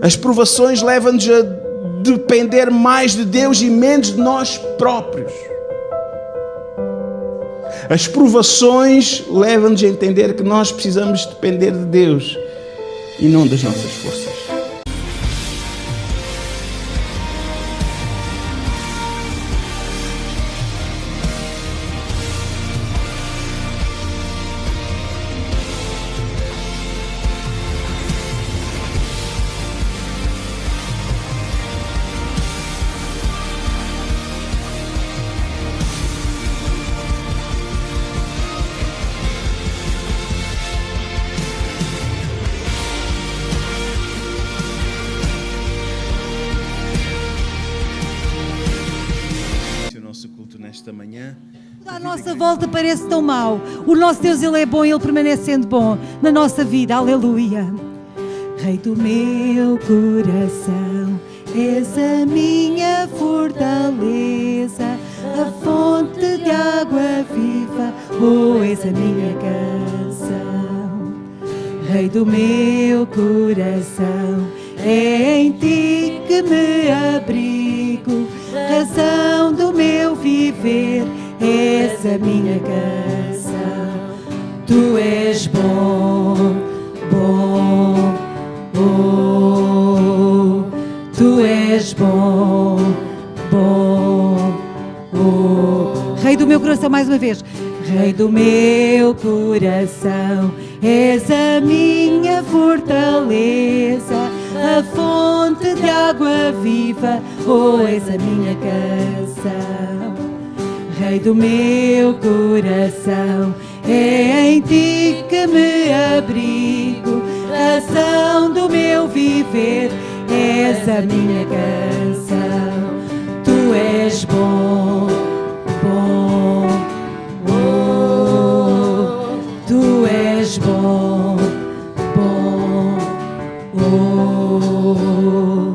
As provações levam-nos a depender mais de Deus e menos de nós próprios. As provações levam-nos a entender que nós precisamos depender de Deus e não das nossas forças. Esta manhã. A nossa volta parece tão mau. O nosso Deus, Ele é bom e Ele permanece sendo bom na nossa vida. Aleluia. Rei do meu coração, és a minha fortaleza, a fonte de água viva, oh, és a minha canção. Rei do meu coração, é em ti que me abrigo, razão do meu viver, és a minha canção. Tu és bom, bom, oh. Tu és bom, bom, oh. Rei do meu coração, mais uma vez. Rei do meu coração, és a minha fortaleza, a fonte de água viva, oh, és a minha canção. Rei do meu coração, é em ti que me abrigo, razão do meu viver, és a minha canção. Tu és bom, bom, oh. Tu és bom, bom, oh.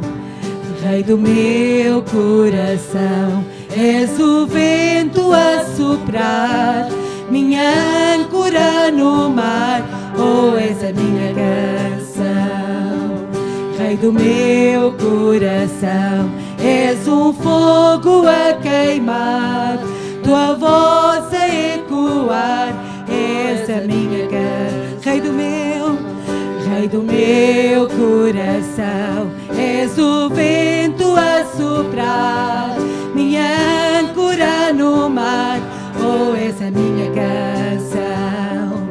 Rei do meu coração, és o vento a soprar, minha âncora no mar, oh, és a minha canção. Rei do meu coração, és um fogo a queimar, tua voz a ecoar, és a minha canção. Rei do meu coração, és o vento a soprar, minha âncora no mar, oh, és a minha canção.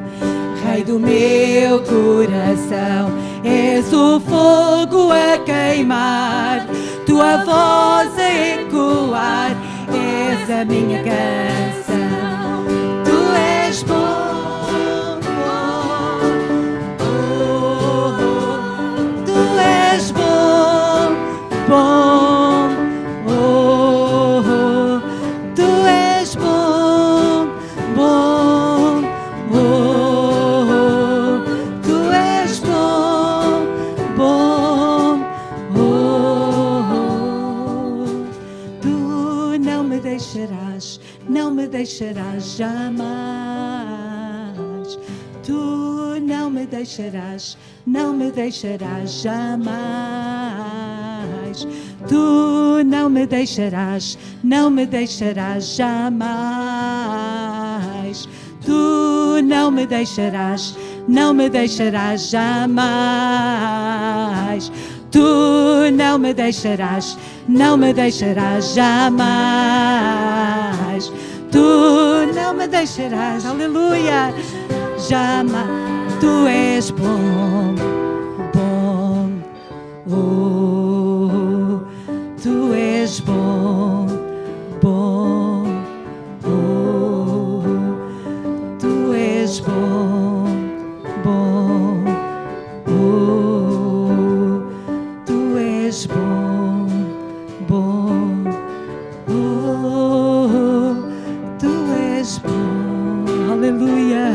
Rei do meu coração, és o fogo a queimar, tua voz a ecoar, és a minha canção. Tu és bom. Bom, oh, tu és bom, bom, oh, tu és bom, bom, oh, tu não me deixarás, não me deixarás jamais. Tu não me deixarás, não me deixarás jamais. Tu não me deixarás, não me deixarás jamais. Tu não me deixarás, não me deixarás jamais. Tu não me deixarás, não me deixarás jamais. Tu não me deixarás, aleluia, jamais. Tu és bom, bom, oh. Tu és bom, bom, oh. Tu és bom, bom, oh. Tu és bom, bom, oh. Tu és bom, aleluia,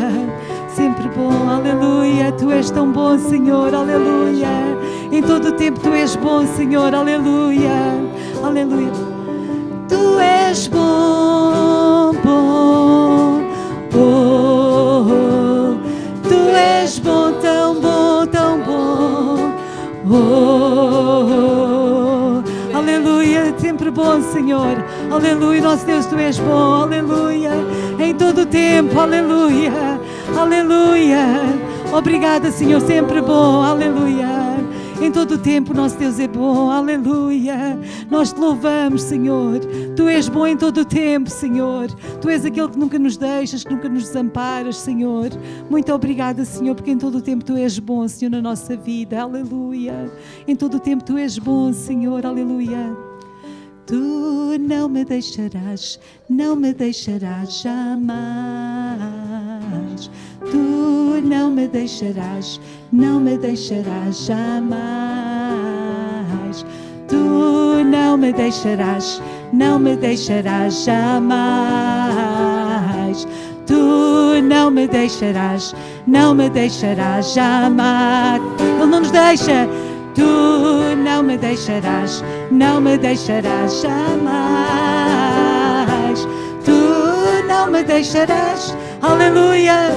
sempre bom, aleluia. Tu és tão bom, Senhor, aleluia. Em todo o tempo Tu és bom, Senhor, aleluia, aleluia. Tu és bom, bom, oh. Tu és bom, tão bom, tão bom, oh. Aleluia, sempre bom, Senhor. Aleluia, nosso Deus, Tu és bom. Aleluia, em todo o tempo. Aleluia, aleluia. Obrigada, Senhor, sempre bom. Aleluia. Em todo o tempo, nosso Deus é bom, aleluia. Nós Te louvamos, Senhor. Tu és bom em todo o tempo, Senhor. Tu és aquele que nunca nos deixas, que nunca nos desamparas, Senhor. Muito obrigada, Senhor, porque em todo o tempo Tu és bom, Senhor, na nossa vida, aleluia. Em todo o tempo Tu és bom, Senhor, aleluia. Tu não me deixarás jamais. Tu não me deixarás jamais. Tu não me deixarás jamais. Tu não me deixarás jamais. Ele não nos deixa. Tu não me deixarás jamais. Tu não me deixarás, aleluia.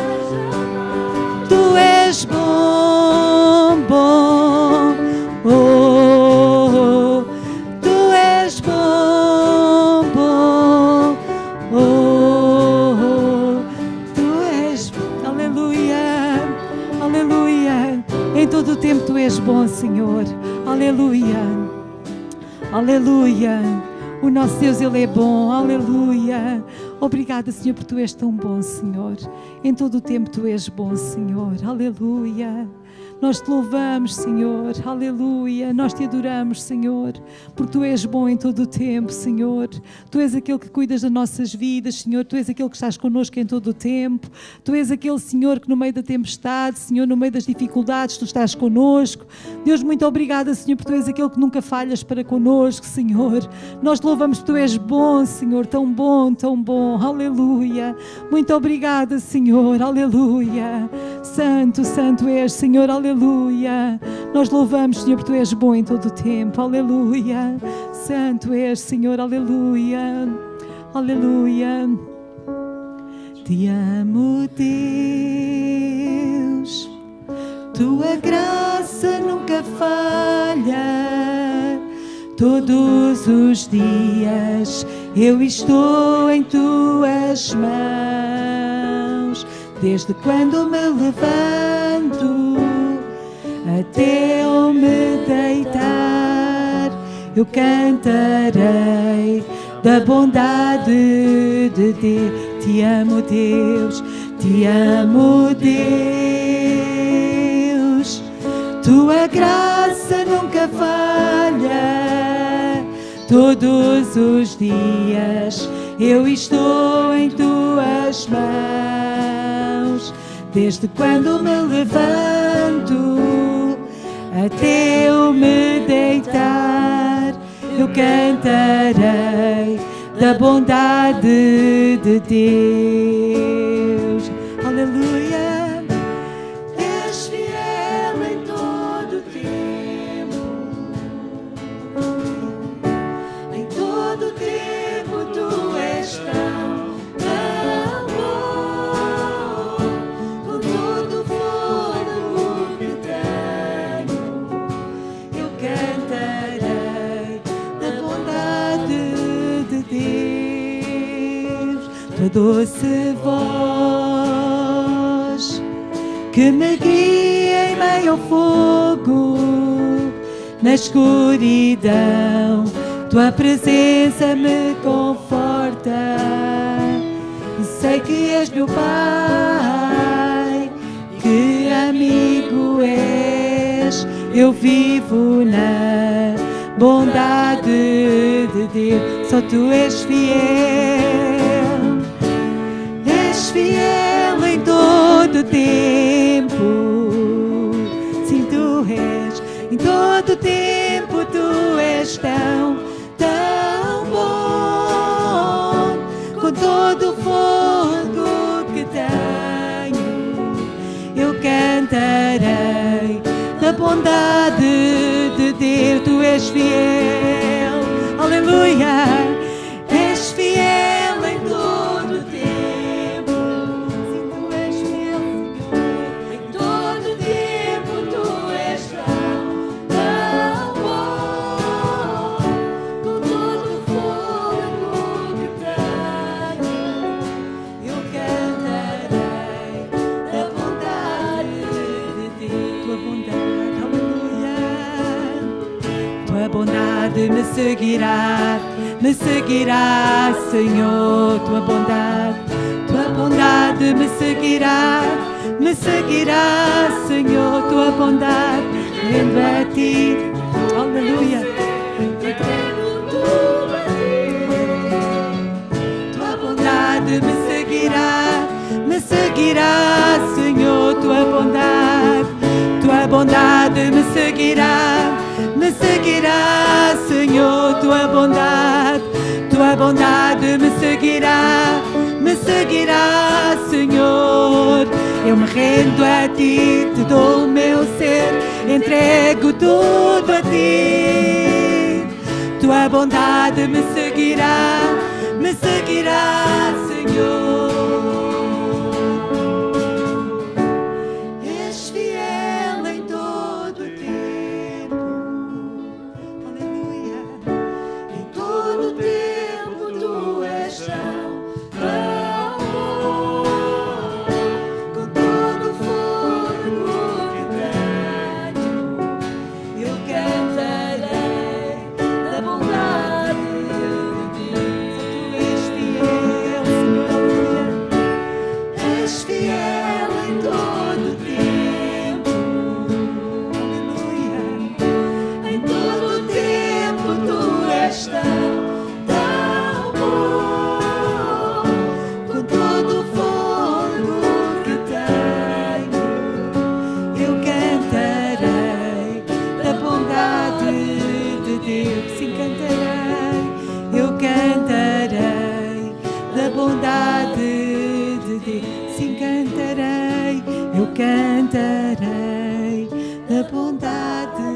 Tu és bom, bom, oh, Tu és bom, bom, oh, Tu és bom, aleluia, aleluia. Em todo o tempo Tu és bom, Senhor, aleluia, aleluia. O nosso Deus, Ele é bom, aleluia. Obrigada, Senhor, porque Tu és tão bom, Senhor. Em todo o tempo Tu és bom, Senhor, aleluia. Nós Te louvamos, Senhor, aleluia. Nós Te adoramos, Senhor, porque Tu és bom em todo o tempo, Senhor. Tu és aquele que cuidas das nossas vidas, Senhor. Tu és aquele que estás connosco em todo o tempo. Tu és aquele, Senhor, que no meio da tempestade, Senhor, no meio das dificuldades, Tu estás connosco. Deus, muito obrigada, Senhor, porque Tu és aquele que nunca falhas para connosco, Senhor. Nós Te louvamos porque Tu és bom, Senhor, tão bom, aleluia. Muito obrigada, Senhor, aleluia. Santo, santo és, Senhor, aleluia. Nós louvamos, Senhor, porque Tu és bom em todo o tempo, aleluia. Santo és, Senhor, aleluia, aleluia. Te amo, Deus, Tua graça nunca falha. Todos os dias eu estou em Tuas mãos. Desde quando me levanto até eu me deitar, eu cantarei da bondade de Deus. Te amo, Deus, Te amo, Deus. Tua graça nunca falha. Todos os dias eu estou em Tuas mãos. Desde quando me levanto até eu me deitar, eu cantarei da bondade de Deus. Aleluia. És fiel em todo o tempo. Em todo o tempo Tu és tão bom. Com todo o fôlego que tenho, eu cantarei da bondade de Deus. Tua doce voz que me guia em meio ao fogo, na escuridão, Tua presença me conforta. Sei que és meu Pai, que amigo és. Eu vivo na bondade de Deus. Só Tu és fiel. És fiel em todo o tempo. Sim, Tu és. Em todo o tempo Tu és tão bom. Com todo o fogo que tenho, eu cantarei da bondade de Deus. Tu és fiel, aleluia. És fiel em todo o tempo. Sim, Tu és fiel, Senhor. Em todo o tempo Tu és tão bom. bondade me seguirá, Senhor, tua bondade me seguirá, Senhor, tua bondade, rendo a ti, aleluia. Tua bondade me seguirá, Senhor, tua bondade me seguirá, Senhor, tua bondade me seguirá, Senhor. Eu me rendo a ti, te dou o meu ser, entrego tudo a ti. Tua bondade me seguirá, Senhor. És fiel em todo o tempo, aleluia. Em todo o tempo tu és tão bom, com todo o fogo que tenho, eu cantarei da bondade de Deus. És fiel em todo o tempo, aleluia. Em todo o tempo tu és tão bom, com todo o fogo que tenho, eu cantarei da bondade de Deus. Sim, cantarei, eu cantarei da bondade de Deus. Sim, cantarei, eu cantarei da bondade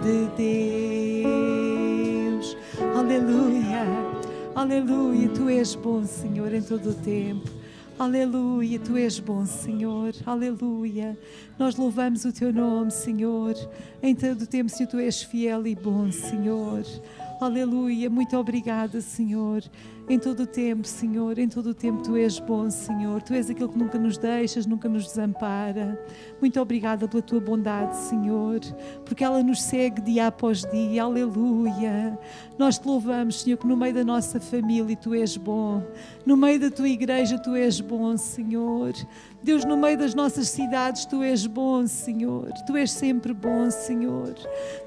de Deus. Aleluia, aleluia, tu és bom, Senhor, em todo o tempo. Aleluia, tu és bom, Senhor, aleluia. Nós louvamos o teu nome, Senhor. Em todo o tempo, Senhor, tu és fiel e bom, Senhor. Aleluia, muito obrigada, Senhor. Em todo o tempo, Senhor, em todo o tempo tu és bom, Senhor. Tu és aquele que nunca nos deixas, nunca nos desampara. Muito obrigada pela tua bondade, Senhor, porque ela nos segue dia após dia. Aleluia. Nós te louvamos, Senhor, que no meio da nossa família tu és bom. No meio da tua igreja tu és bom, Senhor. Deus, no meio das nossas cidades tu és bom, Senhor. Tu és sempre bom, Senhor.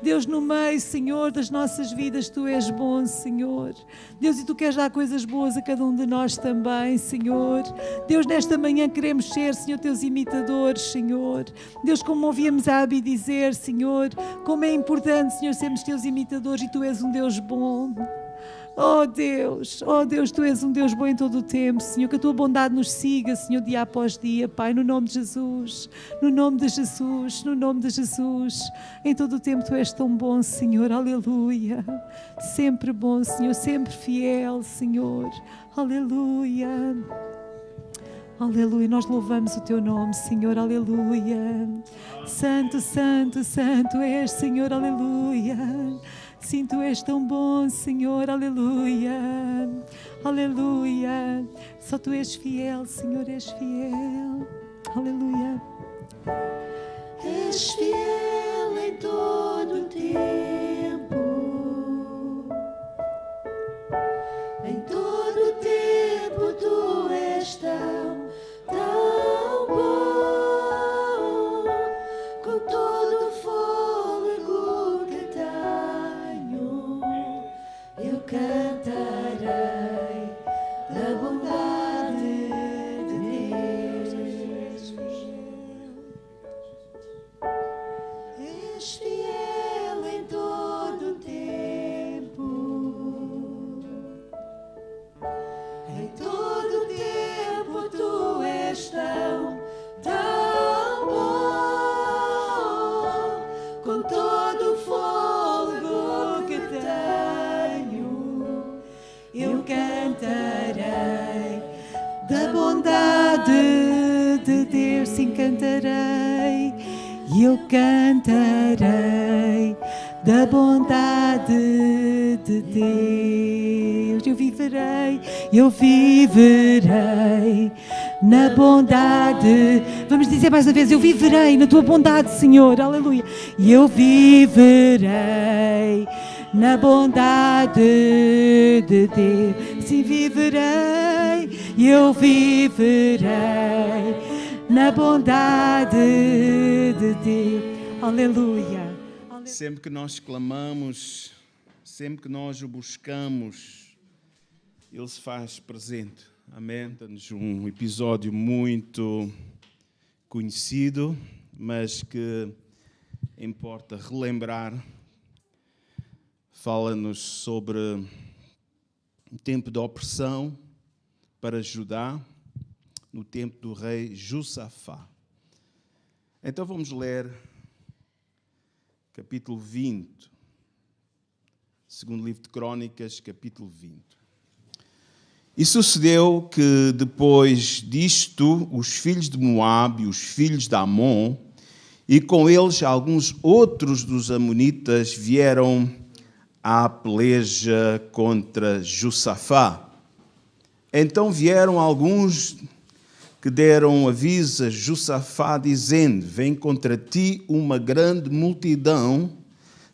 Deus, no meio, Senhor, das nossas vidas tu és bom, Senhor. Deus, e tu queres dar coisas boas a cada um de nós também, Senhor. Deus, nesta manhã queremos ser, Senhor, teus imitadores, Senhor. Deus, como ouvíamos a Abi dizer, Senhor, como é importante, Senhor, sermos teus imitadores e tu és um Deus bom. Oh Deus, tu és um Deus bom em todo o tempo, Senhor, que a tua bondade nos siga, Senhor, dia após dia, Pai, no nome de Jesus, no nome de Jesus, no nome de Jesus. Em todo o tempo tu és tão bom, Senhor, aleluia. Sempre bom, Senhor, sempre fiel, Senhor, aleluia. Aleluia, nós louvamos o teu nome, Senhor, aleluia. Santo, santo, santo és, Senhor, aleluia. Sim, tu és tão bom, Senhor, aleluia, aleluia. Só tu és fiel, Senhor, és fiel, aleluia. És fiel em todo o tempo, em todo o tempo tu és tão bom, com todo o fôlego que tenho, eu cantarei da bondade de Deus. És fiel em todo o tempo, em todo o tempo tu és tão bom, com todo o fogo que tenho, eu cantarei da bondade de Deus. Sim, cantarei, e eu cantarei da bondade de Deus. Eu viverei na bondade. Vamos dizer mais uma vez, eu viverei na tua bondade, Senhor, aleluia. E eu viverei na bondade de Deus. Sim, viverei, eu viverei na bondade de Deus. Aleluia. Sempre que nós clamamos, sempre que nós o buscamos, Ele se faz presente. Amém? Dá-nos um episódio muito conhecido, mas que importa relembrar. Fala-nos sobre um tempo de opressão para Judá, no tempo do rei Josafá. Então vamos ler capítulo 20, segundo livro de Crônicas, capítulo 20. E sucedeu que depois disto, os filhos de Moabe e os filhos de Amon, e com eles alguns outros dos amonitas, vieram à peleja contra Josafá. Então vieram alguns que deram aviso a Josafá, dizendo: vem contra ti uma grande multidão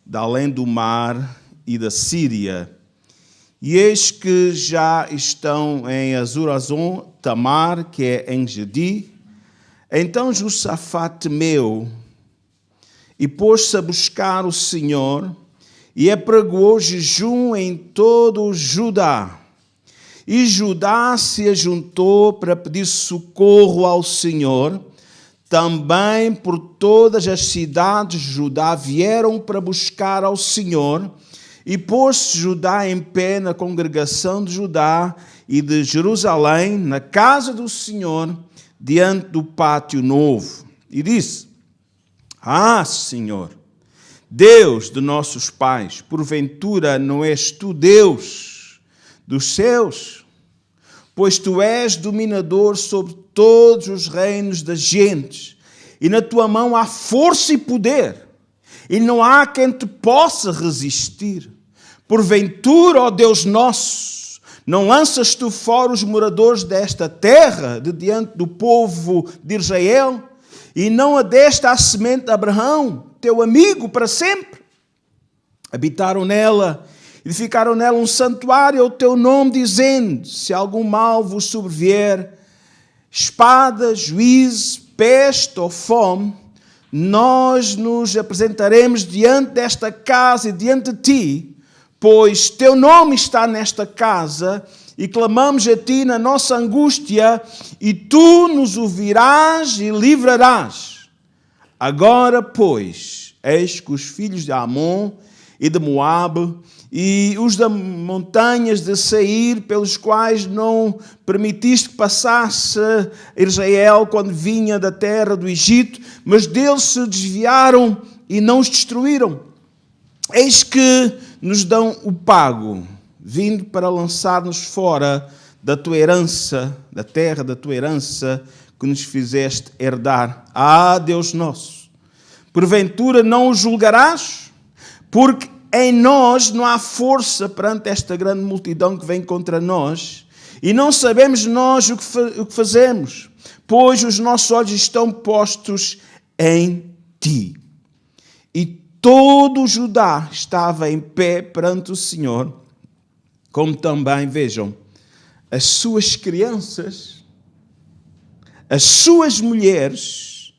de além do mar e da Síria. E eis que já estão em Azurazon, Tamar, que é em Gedi. Então Josafá temeu e pôs-se a buscar o Senhor e apregoou jejum em todo o Judá. E Judá se ajuntou para pedir socorro ao Senhor. Também por todas as cidades de Judá vieram para buscar ao Senhor. E pôs-se Judá em pé na congregação de Judá e de Jerusalém, na casa do Senhor, diante do pátio novo. E disse: Ah, Senhor, Deus de nossos pais, porventura não és tu Deus dos céus? Pois tu és dominador sobre todos os reinos das gentes, e na tua mão há força e poder, e não há quem te possa resistir. Porventura, ó Deus nosso, não lanças tu fora os moradores desta terra, de diante do povo de Israel, e não a deste à semente de Abraão, teu amigo para sempre? Habitaram nela, edificaram nela um santuário ao teu nome, dizendo: se algum mal vos sobrevier, espada, juízo, peste ou fome, nós nos apresentaremos diante desta casa e diante de ti, pois teu nome está nesta casa, e clamamos a ti na nossa angústia, e tu nos ouvirás e livrarás. Agora, pois, eis que os filhos de Amon e de Moabe e os das montanhas de Seir, pelos quais não permitiste que passasse Israel quando vinha da terra do Egito, mas deles se desviaram e não os destruíram. Eis que nos dão o pago, vindo para lançar-nos fora da tua herança, da terra da tua herança, que nos fizeste herdar. Ah, Deus nosso, porventura não os julgarás? Porque em nós não há força perante esta grande multidão que vem contra nós, e não sabemos nós o que fazemos, pois os nossos olhos estão postos em ti. E todo o Judá estava em pé perante o Senhor, como também, vejam, as suas crianças, as suas mulheres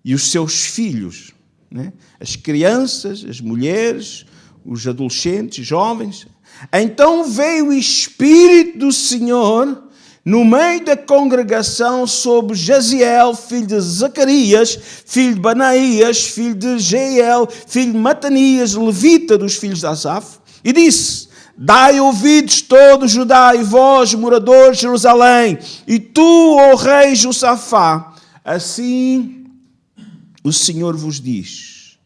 e os seus filhos, né? As crianças, as mulheres, os adolescentes, jovens. Então veio o Espírito do Senhor no meio da congregação sobre Jaziel, filho de Zacarias, filho de Banaías, filho de Jeiel, filho de Matanias, levita dos filhos de Asaf, e disse: dai ouvidos todo Judá e vós, moradores de Jerusalém, e tu, ó rei Josafá, assim o Senhor vos diz: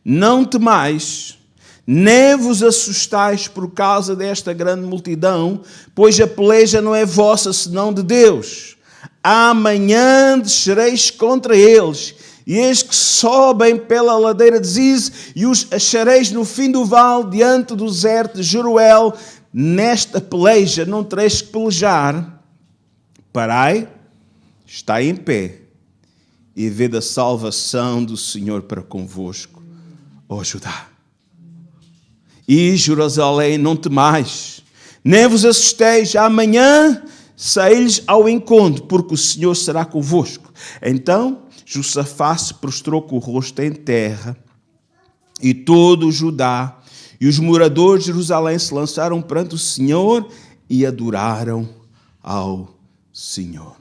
não temais, nem vos assustais por causa desta grande multidão, pois a peleja não é vossa, senão de Deus. Amanhã descereis contra eles, e eis que sobem pela ladeira de Ziz, e os achareis no fim do vale, diante do deserto de Jeruel. Nesta peleja não tereis que pelejar. Parai, está em pé e vede a salvação do Senhor para convosco, ó Judá. E Jerusalém, não temais, nem vos assusteis, amanhã saí-lhes ao encontro, porque o Senhor será convosco. Então Josafá se prostrou com o rosto em terra, e todo o Judá e os moradores de Jerusalém se lançaram perante o Senhor e adoraram ao Senhor.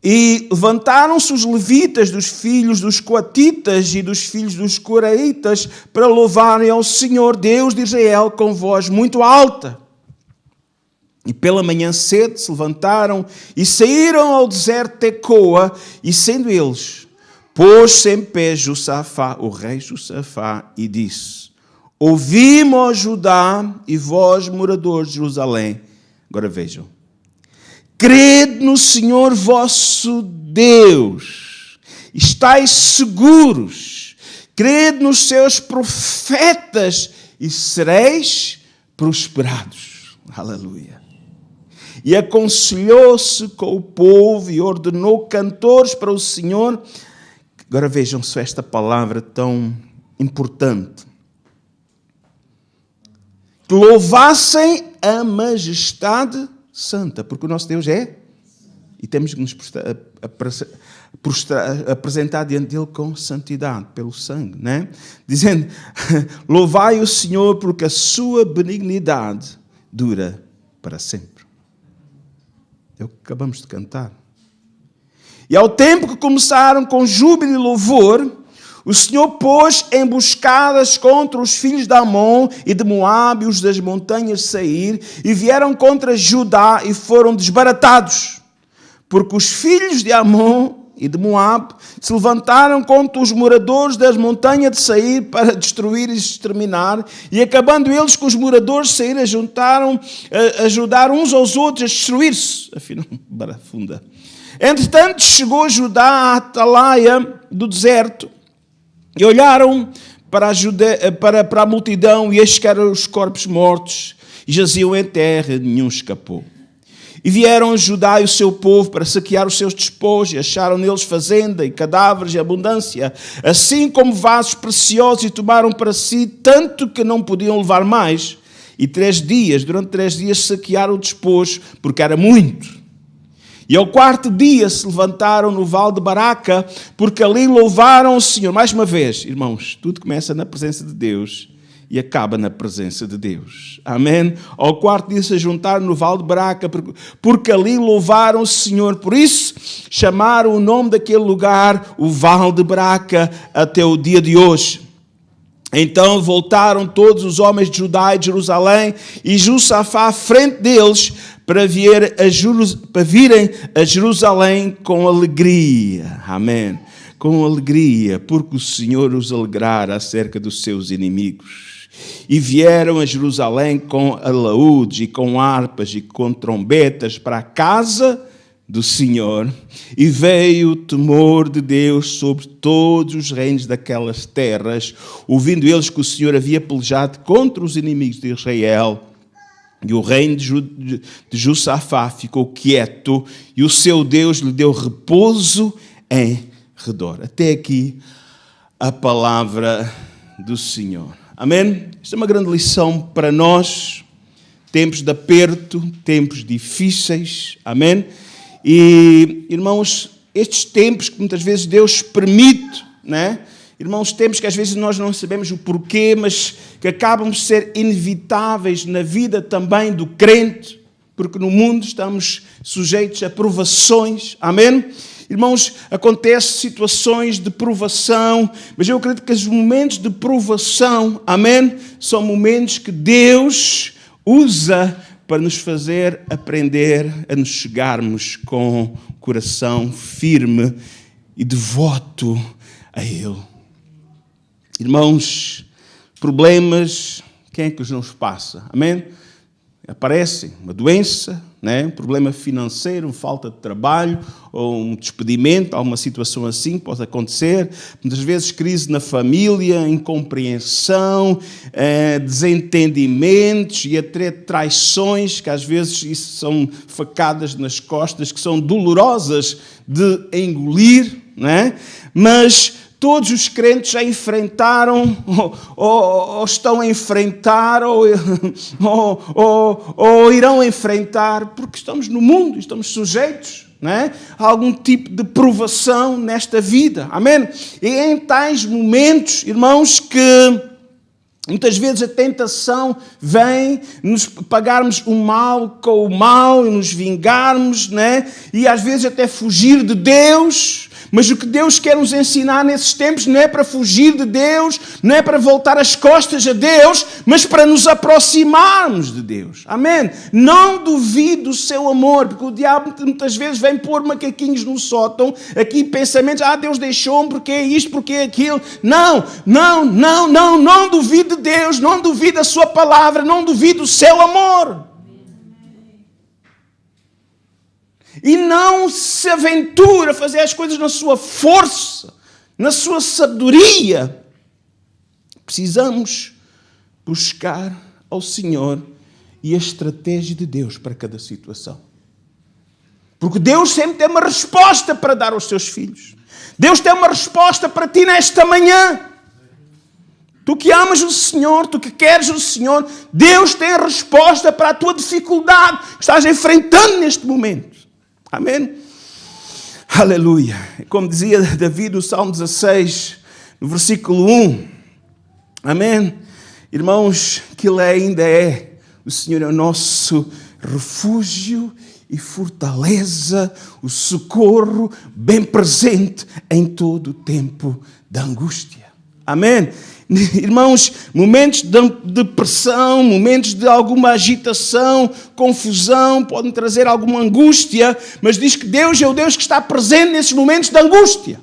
E levantaram-se os levitas dos filhos dos coatitas e dos filhos dos coraitas para louvarem ao Senhor Deus de Israel com voz muito alta. E pela manhã cedo se levantaram e saíram ao deserto de Tecoa, e sendo eles, pôs-se em pé Josafá, o rei Josafá, e disse: Ouvi-me, ó Judá, e vós, moradores de Jerusalém. Agora vejam. Crede no Senhor vosso Deus, estais seguros, crede nos seus profetas e sereis prosperados. Aleluia. E aconselhou-se com o povo e ordenou cantores para o Senhor. Agora vejam só esta palavra tão importante. Que louvassem a majestade santa, porque o nosso Deus é, e temos que nos apresentar diante dele com santidade, pelo sangue, né? Dizendo, louvai o Senhor, porque a sua benignidade dura para sempre. É o que acabamos de cantar. E ao tempo que começaram com júbilo e louvor, o Senhor pôs emboscadas contra os filhos de Amon e de Moabe, os das montanhas de Seir, e vieram contra Judá e foram desbaratados, porque os filhos de Amon e de Moabe se levantaram contra os moradores das montanhas de Seir para destruir e exterminar, e acabando eles com os moradores de Seir, ajudaram uns aos outros a destruir-se. Afinal, barafunda. Entretanto, chegou Judá à atalaia do deserto, e olharam para a multidão, e eis que eram os corpos mortos, e jaziam em terra, nenhum escapou. E vieram Judá e o seu povo para saquear os seus despojos, e acharam neles fazenda e cadáveres e abundância, assim como vasos preciosos, e tomaram para si tanto que não podiam levar mais. E durante 3 dias saquearam o despojo, porque era muito. E ao 4º dia se levantaram no vale de Baraca, porque ali louvaram o Senhor. Mais uma vez, irmãos, tudo começa na presença de Deus e acaba na presença de Deus. Amém? Ao 4º dia se juntaram no vale de Baraca, porque ali louvaram o Senhor. Por isso chamaram o nome daquele lugar o vale de Baraca até o dia de hoje. Então voltaram todos os homens de Judá e de Jerusalém, e Josafá à frente deles, para virem a Jerusalém com alegria. Amém. Com alegria, porque o Senhor os alegrara acerca dos seus inimigos. E vieram a Jerusalém com alaúdes e com harpas e com trombetas para a casa do Senhor. E veio o temor de Deus sobre todos os reinos daquelas terras, ouvindo eles que o Senhor havia pelejado contra os inimigos de Israel. E o reino de Josafá ficou quieto, e o seu Deus lhe deu repouso em redor. Até aqui a palavra do Senhor. Amém? Esta é uma grande lição para nós. Tempos de aperto, tempos difíceis. Amém? E, irmãos, estes tempos que muitas vezes Deus permite, né? Irmãos, tempos que às vezes nós não sabemos o porquê, mas que acabam de ser inevitáveis na vida também do crente, porque no mundo estamos sujeitos a provações. Amém? Irmãos, acontecem situações de provação, mas eu acredito que os momentos de provação, amém, são momentos que Deus usa para nos fazer aprender a nos chegarmos com coração firme e devoto a Ele. Irmãos, problemas, quem é que os nos passa? Amém? aparecem uma doença, né? Um problema financeiro, falta de trabalho, ou um despedimento, alguma situação assim pode acontecer. Muitas vezes crise na família, incompreensão, desentendimentos e até traições, que às vezes isso são facadas nas costas, que são dolorosas de engolir, né? Mas todos os crentes já enfrentaram, ou estão a enfrentar, ou irão enfrentar, porque estamos no mundo, estamos sujeitos, né, a algum tipo de provação nesta vida. Amém? E em tais momentos, irmãos, que muitas vezes a tentação vem nos pagarmos o mal com o mal e nos vingarmos, né? E às vezes até fugir de Deus. Mas o que Deus quer nos ensinar nesses tempos não é para fugir de Deus, não é para voltar as costas a Deus, mas para nos aproximarmos de Deus. Amém? Não duvide do seu amor, porque o diabo muitas vezes vem pôr macaquinhos no sótão, aqui pensamentos, Deus deixou-me, porque é isto, porque é aquilo. Não duvide de Deus, não duvide da sua palavra, não duvide do seu amor. E não se aventura a fazer as coisas na sua força, na sua sabedoria. Precisamos buscar ao Senhor e a estratégia de Deus para cada situação. Porque Deus sempre tem uma resposta para dar aos seus filhos. Deus tem uma resposta para ti nesta manhã. Tu que amas o Senhor, tu que queres o Senhor, Deus tem a resposta para a tua dificuldade que estás enfrentando neste momento. Amém? Aleluia. Como dizia Davi no Salmo 16, no versículo 1. Amém? Irmãos, que Ele ainda é. O Senhor é o nosso refúgio e fortaleza, o socorro bem presente em todo o tempo da angústia. Amém? Irmãos, momentos de pressão, momentos de alguma agitação, confusão, podem trazer alguma angústia, mas diz que Deus é o Deus que está presente nesses momentos de angústia.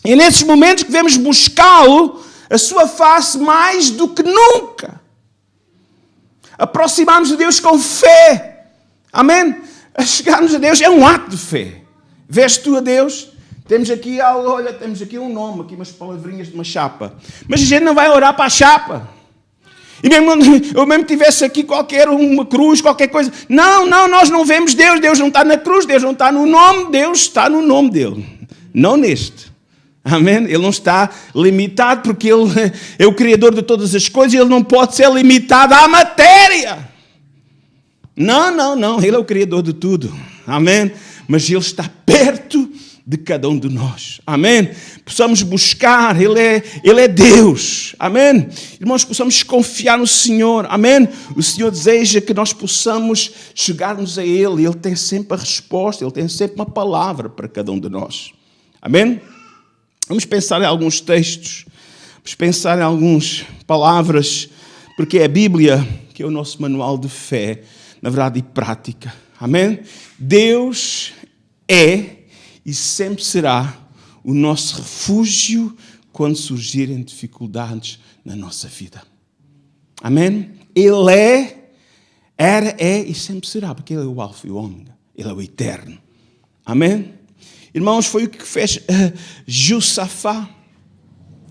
E é nesses momentos que devemos buscá-lo, a sua face mais do que nunca. Aproximarmos de Deus com fé. Amém? A chegarmos a Deus é um ato de fé. Vês tu a Deus? Temos aqui um nome, aqui umas palavrinhas de uma chapa. Mas a gente não vai orar para a chapa. E eu mesmo tivesse aqui uma cruz, qualquer coisa. Não, nós não vemos Deus. Deus não está na cruz, Deus não está no nome. Deus está no nome dele. Não neste. Amém? Ele não está limitado porque Ele é o Criador de todas as coisas e Ele não pode ser limitado à matéria. Não. Ele é o Criador de tudo. Amém? Mas Ele está perto de cada um de nós. Amém? Possamos buscar, Ele é Deus. Amém? Irmãos, possamos confiar no Senhor. Amém? O Senhor deseja que nós possamos chegarmos a Ele. Ele tem sempre a resposta, Ele tem sempre uma palavra para cada um de nós. Amém? Vamos pensar em alguns textos, vamos pensar em algumas palavras, porque é a Bíblia que é o nosso manual de fé, na verdade, e prática. Amém? Deus é e sempre será o nosso refúgio quando surgirem dificuldades na nossa vida. Amém? Ele era, é e sempre será, porque Ele é o Alfa e o Ômega. Ele é o Eterno. Amém? Irmãos, foi o que fez Josafá.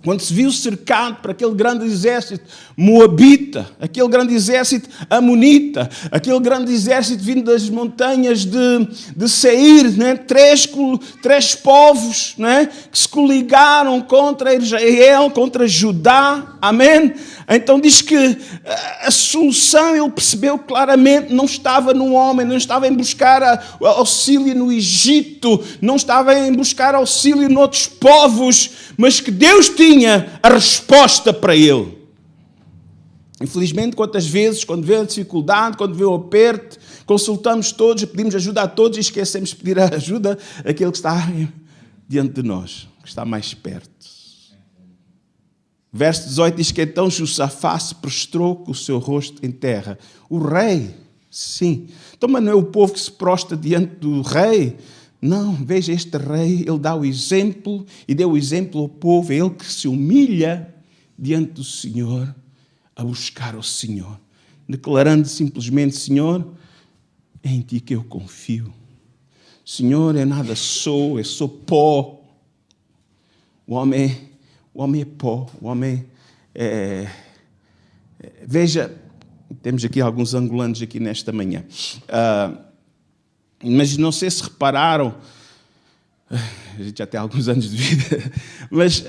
Quando se viu cercado por aquele grande exército moabita, aquele grande exército amonita, aquele grande exército vindo das montanhas de Seir, né? Três povos, né? Que se coligaram contra Israel, contra Judá, amém? Então diz que a solução, ele percebeu claramente, não estava no homem, não estava em buscar auxílio no Egito, não estava em buscar auxílio noutros povos, mas que Deus tinha a resposta para ele. Infelizmente, quantas vezes, quando vê a dificuldade, quando vê o aperto, consultamos todos, pedimos ajuda a todos e esquecemos de pedir a ajuda àquele que está diante de nós, que está mais perto. Verso 18 diz que então Josafá se prostrou com o seu rosto em terra. O rei, sim. Então, mas não é o povo que se prostra diante do rei? Não, veja, este rei, ele dá o exemplo e deu o exemplo ao povo, é ele que se humilha diante do Senhor, a buscar o Senhor. declarando simplesmente: Senhor, é em Ti que eu confio. Senhor, eu nada sou, eu sou pó. O homem é pó, o homem é... Veja, temos aqui alguns angolanos aqui nesta manhã. Mas não sei se repararam, a gente já tem alguns anos de vida, mas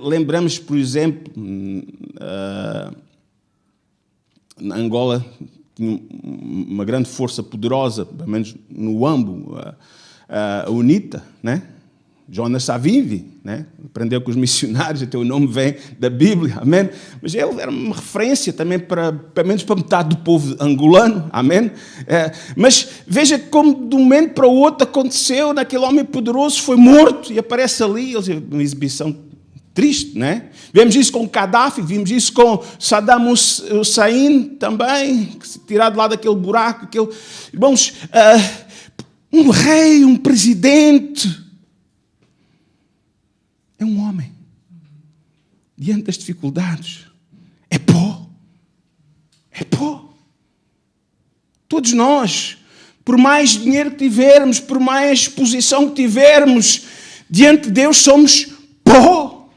lembramos, por exemplo, na Angola tinha uma grande força poderosa, pelo menos no Ambo, a UNITA, né? Jonas Savimbi, né? Aprendeu com os missionários, até o nome vem da Bíblia, amém? Mas ele era uma referência também pelo menos para metade do povo angolano, amém? Mas veja como de um momento para o outro aconteceu, naquele homem poderoso foi morto e aparece ali, uma exibição triste, né? Vemos isso com Gaddafi, vimos isso com Saddam Hussein também, tirado lá daquele buraco, irmãos, um rei, um presidente, é um homem. Diante das dificuldades. É pó. É pó. Todos nós, por mais dinheiro que tivermos, por mais posição que tivermos, diante de Deus somos pó.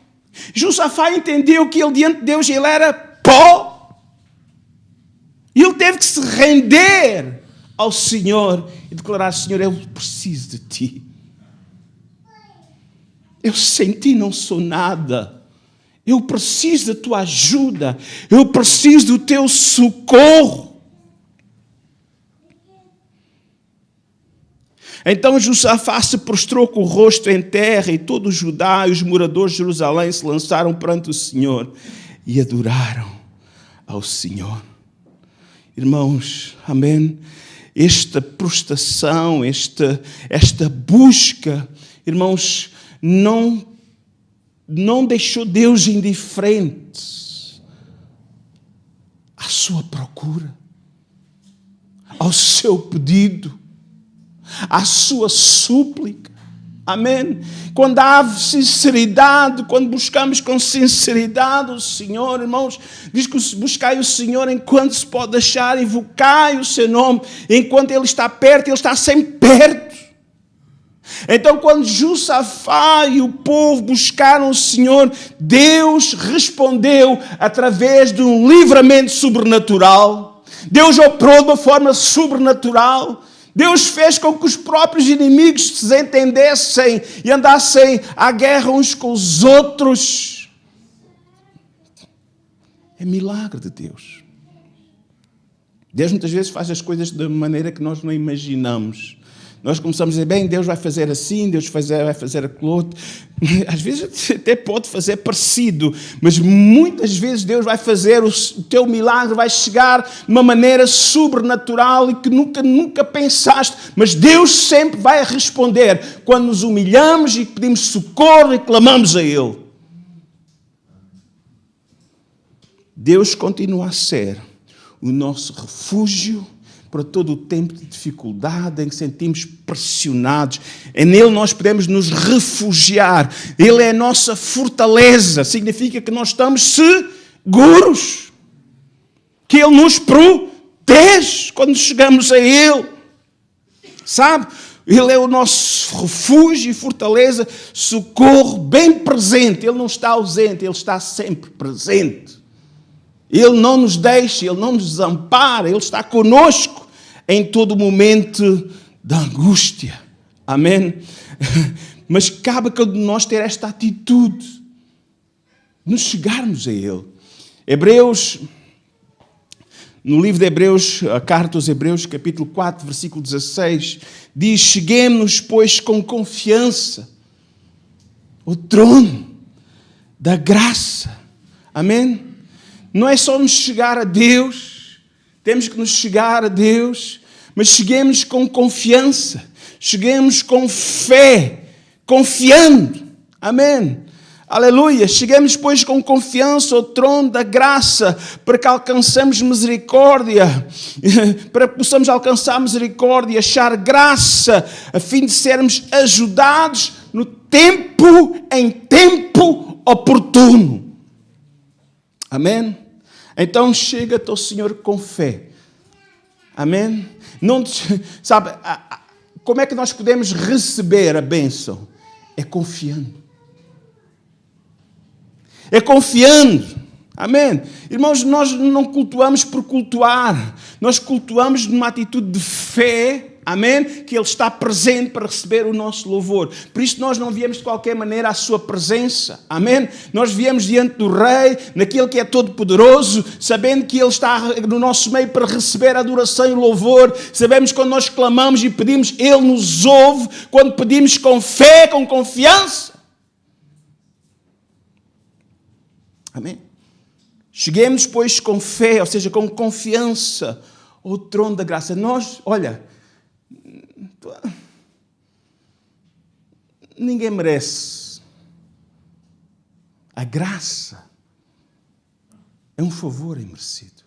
Josafá entendeu que ele, diante de Deus, ele era pó. E ele teve que se render ao Senhor e declarar: Senhor, eu preciso de Ti. Eu sem Ti não sou nada. Eu preciso da Tua ajuda. Eu preciso do Teu socorro. Então Josafá se prostrou com o rosto em terra e todo o Judá e os moradores de Jerusalém se lançaram perante o Senhor e adoraram ao Senhor. Irmãos, amém? Esta prostração, esta busca, irmãos, não deixou Deus indiferente à sua procura, ao seu pedido, à sua súplica. Amém? Quando há sinceridade, quando buscamos com sinceridade o Senhor, irmãos, diz que buscai o Senhor enquanto se pode achar, invocai o seu nome, enquanto Ele está perto, Ele está sempre perto. Então, quando Josafá e o povo buscaram o Senhor, Deus respondeu através de um livramento sobrenatural. Deus operou de uma forma sobrenatural. Deus fez com que os próprios inimigos se desentendessem e andassem à guerra uns com os outros. É milagre de Deus. Deus muitas vezes faz as coisas de maneira que nós não imaginamos. Nós começamos a dizer: bem, Deus vai fazer assim, Deus vai fazer aquilo outro. Às vezes até pode fazer parecido, mas muitas vezes Deus vai fazer, o teu milagre vai chegar de uma maneira sobrenatural e que nunca pensaste. Mas Deus sempre vai responder quando nos humilhamos e pedimos socorro e clamamos a Ele. Deus continua a ser o nosso refúgio para todo o tempo de dificuldade em que sentimos pressionados. É nele nós podemos nos refugiar. Ele é a nossa fortaleza. Significa que nós estamos seguros. Que Ele nos protege quando chegamos a Ele. Sabe? Ele é o nosso refúgio e fortaleza, socorro bem presente. Ele não está ausente, Ele está sempre presente. Ele não nos deixa, Ele não nos desampara, Ele está conosco em todo momento da angústia. Amém? Mas cabe a cada um de nós ter esta atitude, nos chegarmos a Ele. Hebreus, no livro de Hebreus, a carta aos Hebreus, capítulo 4, versículo 16, diz: cheguemos-nos, pois, com confiança ao trono da graça. Amém? Não é só nos chegar a Deus, temos que nos chegar a Deus, mas cheguemos com confiança, cheguemos com fé, confiando. Amém? Aleluia! Cheguemos, pois, com confiança ao trono da graça, para que alcançemos misericórdia, para que possamos alcançar misericórdia, achar graça, a fim de sermos ajudados em tempo oportuno. Amém? Então chega-te ao Senhor com fé. Amém? Não, sabe, como é que nós podemos receber a bênção? É confiando. É confiando. Amém? Irmãos, nós não cultuamos por cultuar. Nós cultuamos numa atitude de fé. Amém? Que Ele está presente para receber o nosso louvor. Por isso nós não viemos de qualquer maneira à sua presença. Amém? Nós viemos diante do Rei, naquele que é todo-poderoso, sabendo que Ele está no nosso meio para receber a adoração e o louvor. Sabemos que quando nós clamamos e pedimos, Ele nos ouve. Quando pedimos com fé, com confiança. Amém? Cheguemos, pois, com fé, ou seja, com confiança ao trono da graça. Nós, olha, ninguém merece. A graça é um favor imerecido.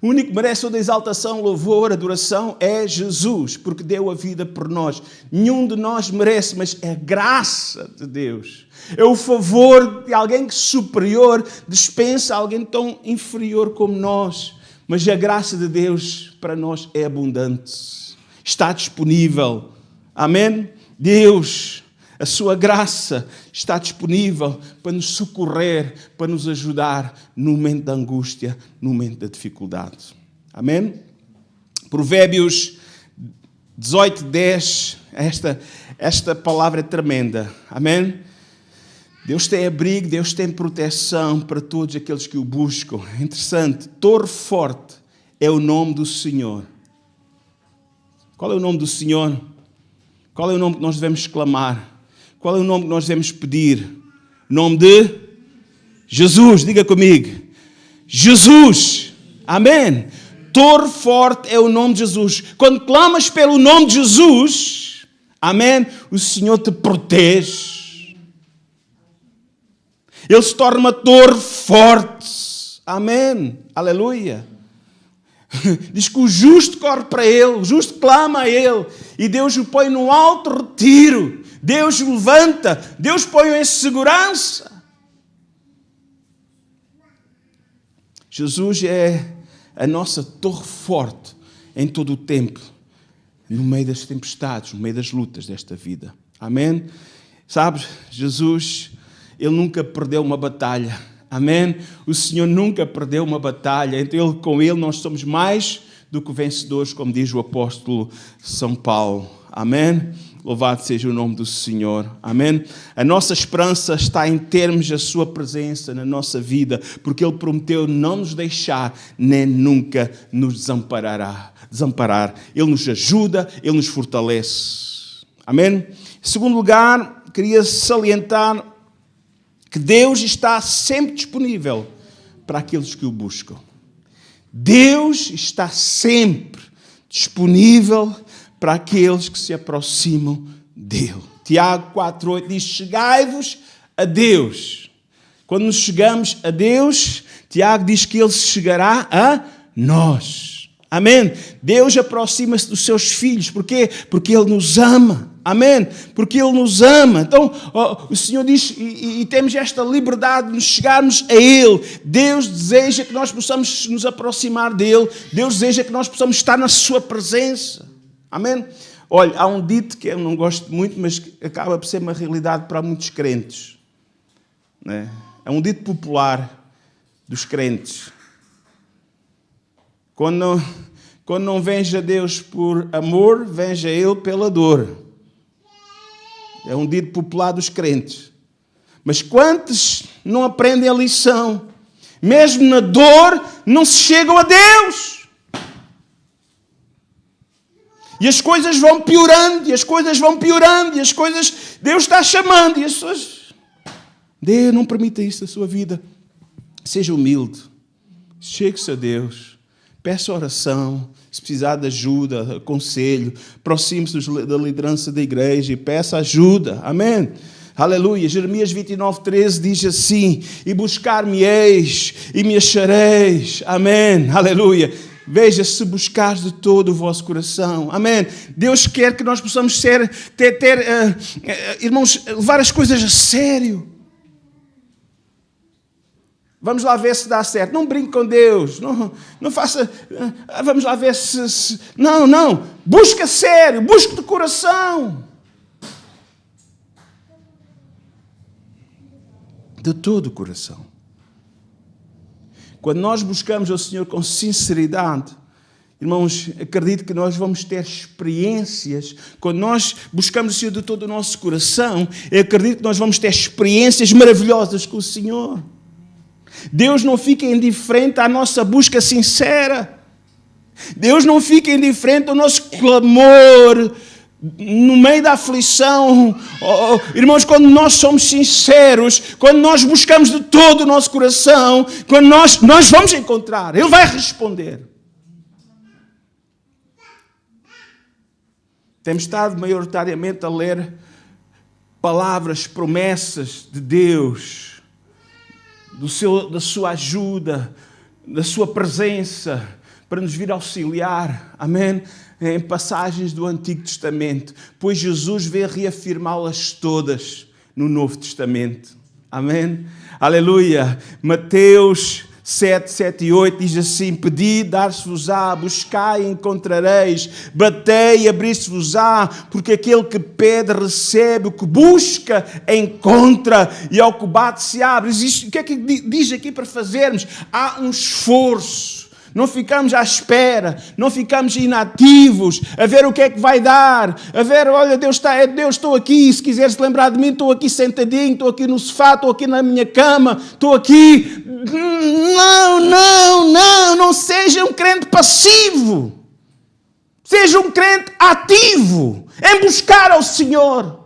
O único que merece toda a exaltação, louvor, adoração é Jesus, porque deu a vida por nós. Nenhum de nós merece, mas é a graça de Deus. É o favor de alguém que superior dispensa a alguém tão inferior como nós. Mas a graça de Deus para nós é abundante. Está disponível. Amém? Deus, a sua graça está disponível para nos socorrer, para nos ajudar no momento da angústia, no momento da dificuldade. Amém? Provérbios 18:10. Esta palavra é tremenda. Amém? Deus tem abrigo, Deus tem proteção para todos aqueles que o buscam. É interessante. Torre forte é o nome do Senhor. Qual é o nome do Senhor? Qual é o nome que nós devemos clamar? Qual é o nome que nós devemos pedir? O nome de Jesus. Diga comigo. Jesus. Amém. Torre forte é o nome de Jesus. Quando clamas pelo nome de Jesus, amém, o Senhor te protege. Ele se torna uma torre forte. Amém. Aleluia. Diz que o justo corre para Ele, o justo clama a Ele, e Deus o põe num alto retiro. Deus o levanta, Deus põe-o em segurança. Jesus é a nossa torre forte em todo o tempo, no meio das tempestades, no meio das lutas desta vida. Amém? Sabes, Jesus, Ele nunca perdeu uma batalha. Amém? O Senhor nunca perdeu uma batalha. Então, com Ele nós somos mais do que vencedores, como diz o apóstolo São Paulo. Amém? Louvado seja o nome do Senhor. Amém? A nossa esperança está em termos a sua presença na nossa vida, porque Ele prometeu não nos deixar, nem nunca nos desamparar. Ele nos ajuda, Ele nos fortalece. Amém? Em segundo lugar, queria salientar que Deus está sempre disponível para aqueles que o buscam. Deus está sempre disponível para aqueles que se aproximam dele. Tiago 4:8 diz: chegai-vos a Deus. Quando nos chegamos a Deus, Tiago diz que Ele se chegará a nós. Amém? Deus aproxima-se dos seus filhos. Porquê? Porque Ele nos ama. Amém? Porque Ele nos ama. Então, o Senhor diz, e temos esta liberdade de nos chegarmos a Ele. Deus deseja que nós possamos nos aproximar dEle. Deus deseja que nós possamos estar na sua presença. Amém? Olha, há um dito que eu não gosto muito, mas que acaba por ser uma realidade para muitos crentes. Né? É um dito popular dos crentes. Quando não vens a Deus por amor, vens a Ele pela dor. É um dito popular dos crentes. Mas quantos não aprendem a lição? Mesmo na dor, não se chegam a Deus. E as coisas vão piorando, e as coisas vão piorando, e as coisas... Deus está chamando, e as pessoas... Deus, não permita isso na sua vida. Seja humilde. Chegue-se a Deus. Peça oração. Se precisar de ajuda, conselho, aproxime-se da liderança da igreja e peça ajuda. Amém? Aleluia. Jeremias 29:13 diz assim: e buscar-me-eis e me achareis. Amém? Aleluia. Veja, se buscares de todo o vosso coração. Amém? Deus quer que nós possamos irmãos, levar as coisas a sério. Vamos lá ver se dá certo. Não brinque com Deus. Não faça... Vamos lá ver se... Não. Busca sério. Busca de coração. De todo o coração. Quando nós buscamos ao Senhor com sinceridade, irmãos, acredito que nós vamos ter experiências. Quando nós buscamos o Senhor de todo o nosso coração, eu acredito que nós vamos ter experiências maravilhosas com o Senhor. Deus não fica indiferente à nossa busca sincera. Deus não fica indiferente ao nosso clamor no meio da aflição. Irmãos, quando nós somos sinceros, quando nós buscamos de todo o nosso coração, quando nós vamos encontrar, Ele vai responder. Temos estado maioritariamente a ler palavras, promessas de Deus, da sua ajuda, da sua presença, para nos vir auxiliar, amém? Em passagens do Antigo Testamento, pois Jesus veio reafirmá-las todas no Novo Testamento, amém? Aleluia! Mateus 7, 7 e 8 diz assim: pedi, dar-se-vos-á, buscai e encontrareis, batei e abrir-se-vos-á, porque aquele que pede recebe, o que busca encontra, e ao que bate se abre. O que é que diz aqui para fazermos? Há um esforço. Não ficamos à espera, não ficamos inativos, a ver o que é que vai dar, a ver, olha, Deus, estou aqui, se quiseres te lembrar de mim, estou aqui sentadinho, estou aqui no sofá, estou aqui na minha cama, estou aqui. Não seja um crente passivo, seja um crente ativo, em buscar ao Senhor.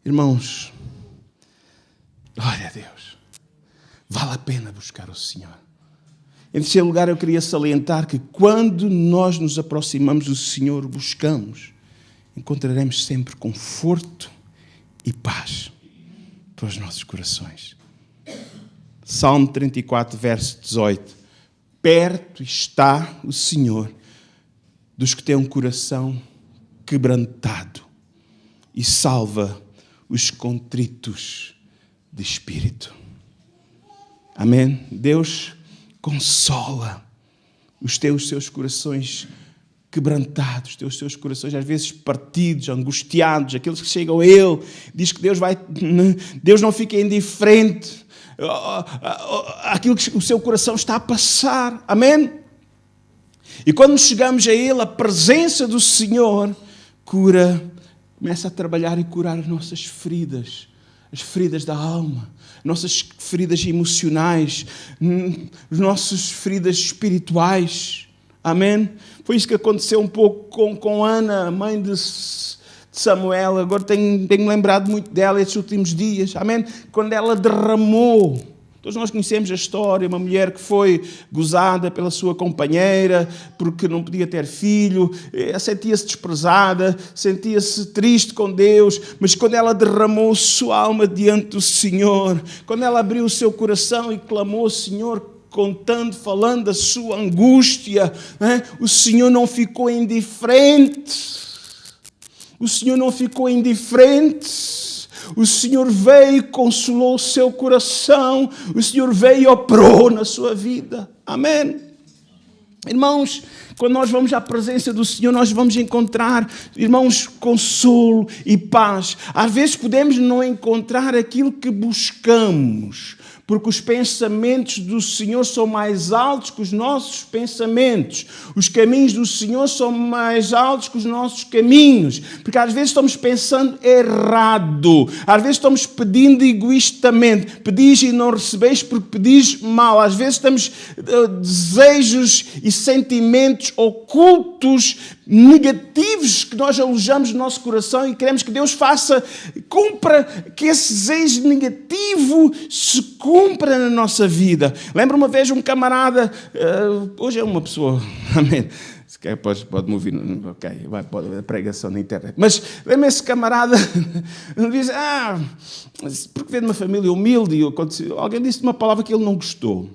Irmãos, glória a Deus, vale a pena buscar o Senhor. Em terceiro lugar, eu queria salientar que quando nós nos aproximamos do Senhor, buscamos, encontraremos sempre conforto e paz para os nossos corações. Salmo 34, verso 18. Perto está o Senhor dos que têm um coração quebrantado e salva os contritos de espírito. Amém? Deus consola os seus corações quebrantados, os seus corações às vezes partidos, angustiados, aqueles que chegam a Ele. Diz que Deus não fica indiferente àquilo que o seu coração está a passar. Amém? E quando chegamos a Ele, a presença do Senhor começa a trabalhar e curar as nossas feridas, as feridas da alma, nossas feridas emocionais, as nossas feridas espirituais. Amém? Foi isso que aconteceu um pouco com Ana, mãe de Samuel. Agora tenho lembrado muito dela estes últimos dias. Amém? Quando ela derramou. Todos nós conhecemos a história, uma mulher que foi gozada pela sua companheira porque não podia ter filho, sentia-se desprezada, sentia-se triste com Deus, mas quando ela derramou sua alma diante do Senhor, quando ela abriu o seu coração e clamou ao Senhor, falando da sua angústia, o Senhor não ficou indiferente. O Senhor não ficou indiferente. O Senhor veio e consolou o seu coração. O Senhor veio e operou na sua vida. Amém? Irmãos, quando nós vamos à presença do Senhor, nós vamos encontrar, irmãos, consolo e paz. Às vezes podemos não encontrar aquilo que buscamos, porque os pensamentos do Senhor são mais altos que os nossos pensamentos. Os caminhos do Senhor são mais altos que os nossos caminhos. Porque às vezes estamos pensando errado. Às vezes estamos pedindo egoístamente. Pedis e não recebeis porque pedis mal. Às vezes temos desejos e sentimentos ocultos, negativos, que nós alojamos no nosso coração e queremos que Deus cumpra, que esse desejo negativo se cumpra na nossa vida. Lembro uma vez um camarada, hoje é uma pessoa, amém, se quer pode me ouvir, ok, pode a pregação na internet, mas lembro esse camarada, diz, porque veio de uma família humilde, e alguém disse uma palavra que ele não gostou.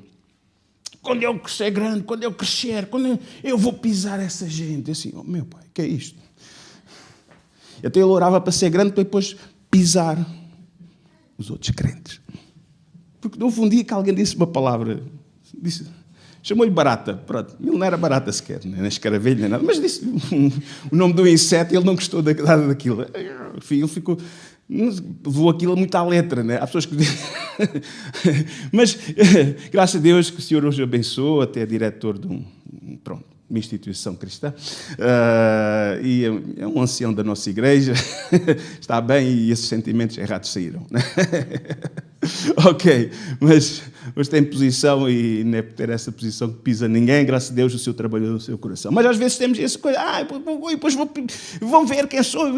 quando eu ser grande, quando eu crescer, quando eu vou pisar essa gente. Assim, oh, meu pai, o que é isto? Até ele orava para ser grande, para depois pisar os outros crentes. Porque houve um dia que alguém disse uma palavra, chamou-lhe barata. Pronto, ele não era barata sequer, nem escaravelho, nem nada, mas disse o nome do inseto e ele não gostou nada daquilo. Ele ficou... Levou aquilo muito à letra, né? Há pessoas que... Mas, graças a Deus, que o Senhor hoje abençoou, até é diretor de uma instituição cristã, e é um ancião da nossa igreja, está bem, e esses sentimentos errados saíram. Né? Ok, mas tem posição, e não é por ter essa posição que pisa ninguém, graças a Deus o Senhor trabalhou no seu coração. Mas às vezes temos essa coisa, depois vão ver quem sou.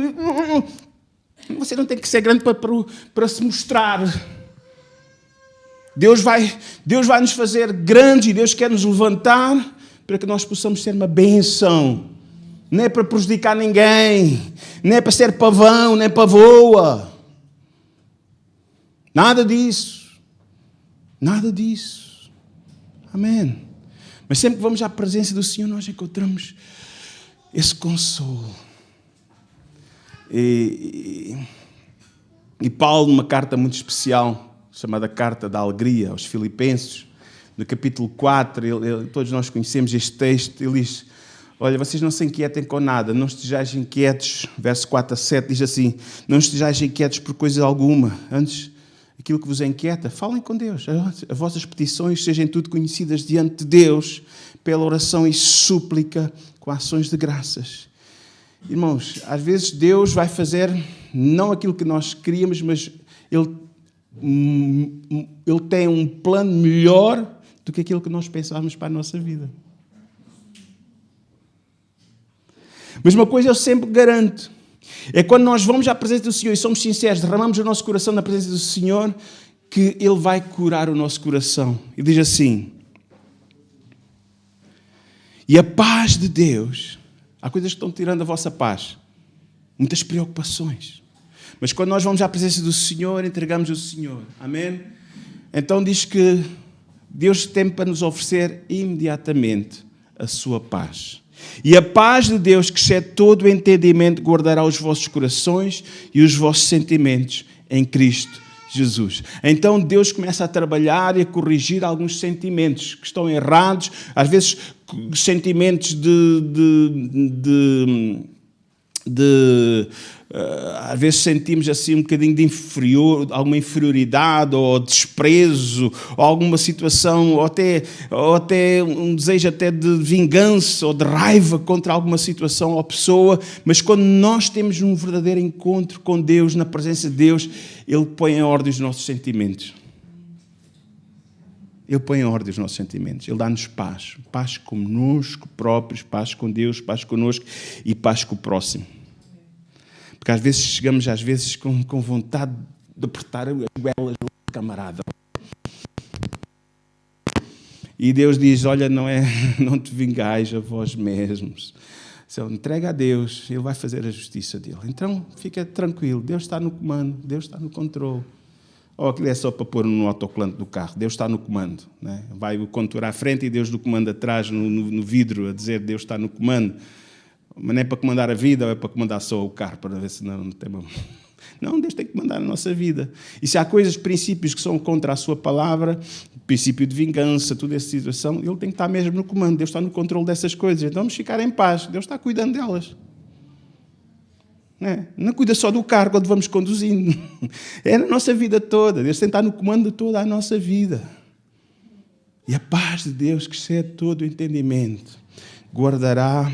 Você não tem que ser grande para se mostrar. Deus vai nos fazer grandes e Deus quer nos levantar para que nós possamos ser uma bênção. Não é para prejudicar ninguém, não é para ser pavão, nem pavoa. Nada disso. Nada disso. Amém. Mas sempre que vamos à presença do Senhor, nós encontramos esse consolo. E Paulo, numa carta muito especial, chamada Carta da Alegria aos Filipenses, no capítulo 4, todos nós conhecemos este texto, ele diz, olha, vocês não se inquietem com nada, não estejais inquietos, verso 4 a 7 diz assim, não estejais inquietos por coisa alguma, antes, aquilo que vos inquieta, falem com Deus, as vossas petições sejam tudo conhecidas diante de Deus, pela oração e súplica, com ações de graças. Irmãos, às vezes Deus vai fazer não aquilo que nós queríamos, mas Ele tem um plano melhor do que aquilo que nós pensávamos para a nossa vida. Mas uma coisa eu sempre garanto, é quando nós vamos à presença do Senhor e somos sinceros, derramamos o nosso coração na presença do Senhor, que Ele vai curar o nosso coração. E diz assim, e a paz de Deus... Há coisas que estão tirando a vossa paz. Muitas preocupações. Mas quando nós vamos à presença do Senhor, entregamos ao Senhor. Amém? Então diz que Deus tem para nos oferecer imediatamente a sua paz. E a paz de Deus, que excede todo o entendimento, guardará os vossos corações e os vossos sentimentos em Cristo Jesus. Então Deus começa a trabalhar e a corrigir alguns sentimentos que estão errados, às vezes sentimentos às vezes sentimos assim um bocadinho de alguma inferioridade ou desprezo, ou alguma situação, ou até um desejo até de vingança ou de raiva contra alguma situação ou pessoa, mas quando nós temos um verdadeiro encontro com Deus, na presença de Deus, Ele põe em ordem os nossos sentimentos. Ele põe em ordem os nossos sentimentos. Ele dá-nos paz. Paz conosco próprios, paz com Deus, paz conosco e paz com o próximo. Porque às vezes chegamos com vontade de apertar as goelas do camarada. E Deus diz, olha, não te vingais a vós mesmos. Então, entrega a Deus, Ele vai fazer a justiça dele. Então, fica tranquilo, Deus está no comando, Deus está no controle. Ou aquilo é só para pôr no autocolante do carro. Deus está no comando. Né? Vai o condutor à frente e Deus no comando atrás, no vidro, a dizer Deus está no comando. Mas não é para comandar a vida ou é para comandar só o carro, para ver se não tem... Não, Deus tem que comandar a nossa vida. E se há coisas, princípios que são contra a sua palavra, princípio de vingança, toda essa situação, Ele tem que estar mesmo no comando. Deus está no controle dessas coisas. Então vamos ficar em paz. Deus está cuidando delas. Não cuida só do carro quando vamos conduzindo. É na nossa vida toda. Deus tem que estar no comando de toda a nossa vida. E a paz de Deus, que excede todo o entendimento, guardará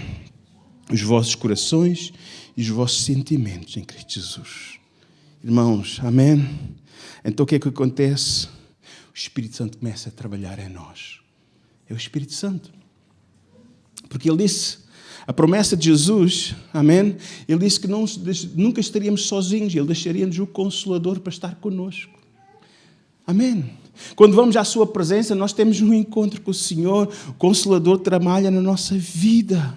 os vossos corações e os vossos sentimentos em Cristo Jesus. Irmãos, amém? Então o que é que acontece? O Espírito Santo começa a trabalhar em nós. É o Espírito Santo. Porque Ele disse... A promessa de Jesus, amém? Ele disse que nunca estaríamos sozinhos. Ele deixaria-nos o Consolador para estar connosco. Amém? Quando vamos à sua presença, nós temos um encontro com o Senhor. O Consolador trabalha na nossa vida.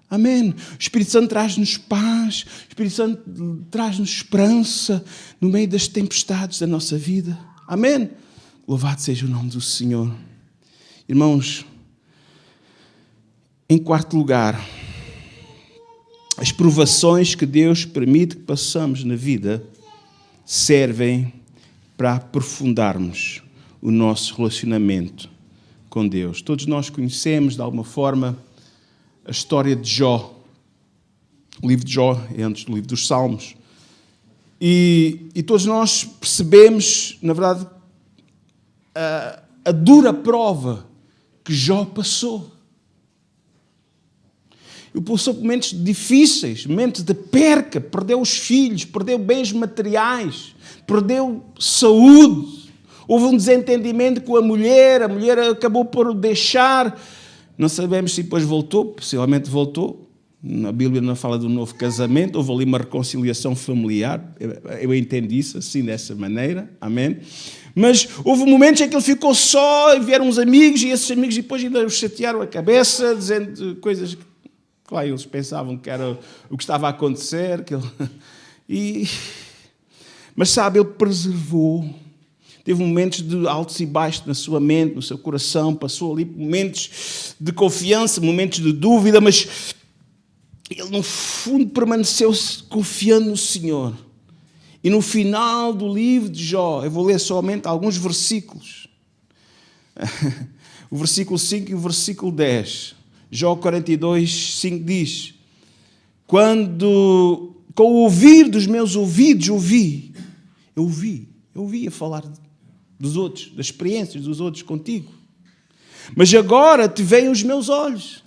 Amém? O Espírito Santo traz-nos paz. O Espírito Santo traz-nos esperança no meio das tempestades da nossa vida. Amém? Louvado seja o nome do Senhor. Irmãos, em quarto lugar, as provações que Deus permite que passamos na vida servem para aprofundarmos o nosso relacionamento com Deus. Todos nós conhecemos, de alguma forma, a história de Jó. O livro de Jó é antes do livro dos Salmos. E todos nós percebemos, na verdade, a dura prova que Jó passou. Ele passou por momentos difíceis, momentos de perca, perdeu os filhos, perdeu bens materiais, perdeu saúde. Houve um desentendimento com a mulher acabou por o deixar. Não sabemos se depois voltou, possivelmente voltou. A Bíblia não fala de um novo casamento, houve ali uma reconciliação familiar. Eu entendo isso assim, dessa maneira. Amém? Mas houve momentos em que ele ficou só, e vieram uns amigos, e esses amigos depois ainda o chatearam a cabeça, dizendo coisas que, claro, eles pensavam que era o que estava a acontecer. Mas sabe, ele preservou. Teve momentos de altos e baixos na sua mente, no seu coração. Passou ali momentos de confiança, momentos de dúvida, mas ele, no fundo, permaneceu confiando no Senhor. E no final do livro de Jó, eu vou ler somente alguns versículos. O versículo 5 e o versículo 10. Jó 42, 5 diz: quando com o ouvir dos meus ouvidos eu ouvi a falar dos outros, das experiências dos outros contigo. Mas agora te veem os meus olhos.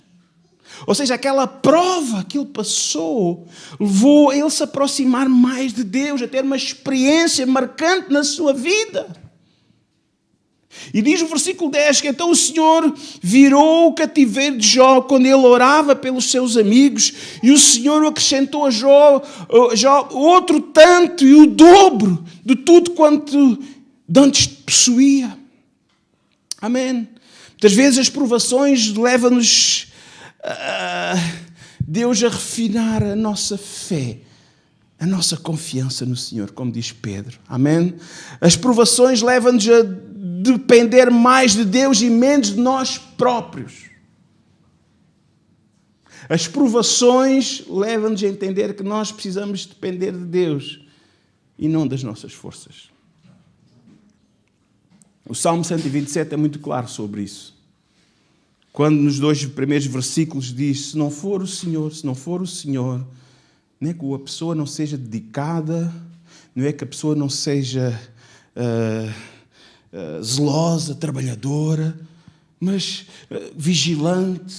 Ou seja, aquela prova que ele passou levou a ele se aproximar mais de Deus, a ter uma experiência marcante na sua vida. E diz o versículo 10 que então o Senhor virou o cativeiro de Jó quando ele orava pelos seus amigos, e o Senhor acrescentou a Jó outro tanto e o dobro de tudo quanto dantes possuía. Amém. Muitas vezes as provações levam-nos Deus a refinar a nossa fé, a nossa confiança no Senhor, como diz Pedro. Amém? As provações levam-nos a depender mais de Deus e menos de nós próprios. As provações levam-nos a entender que nós precisamos depender de Deus e não das nossas forças. O Salmo 127 é muito claro sobre isso. Quando nos 2 primeiros versículos diz: se não for o Senhor, não é que a pessoa não seja dedicada, não é que a pessoa não seja zelosa, trabalhadora, mas vigilante,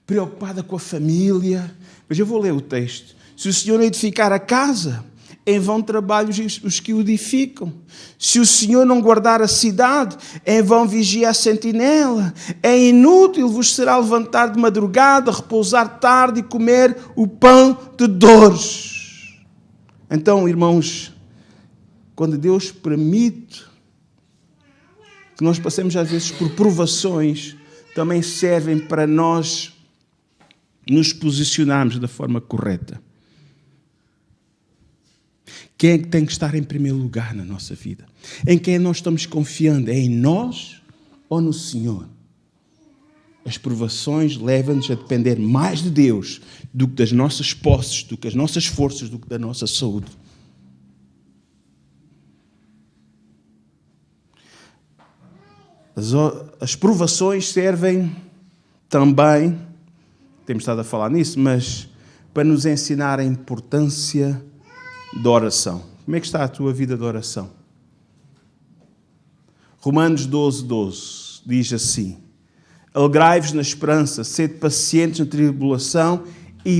preocupada com a família. Mas eu vou ler o texto. Se o Senhor edificar a casa, em vão trabalham os que o edificam. Se o Senhor não guardar a cidade, em vão vigia a sentinela. É inútil vos será levantar de madrugada, repousar tarde e comer o pão de dores. Então, irmãos, quando Deus permite que nós passemos às vezes por provações, também servem para nós nos posicionarmos da forma correta. Quem é que tem que estar em primeiro lugar na nossa vida? Em quem nós estamos confiando? É em nós ou no Senhor? As provações levam-nos a depender mais de Deus do que das nossas posses, do que das nossas forças, do que da nossa saúde. As provações servem também, temos estado a falar nisso, mas para nos ensinar a importância da oração. Como é que está a tua vida de oração? Romanos 12 diz assim: alegrai-vos na esperança, sede pacientes na tribulação e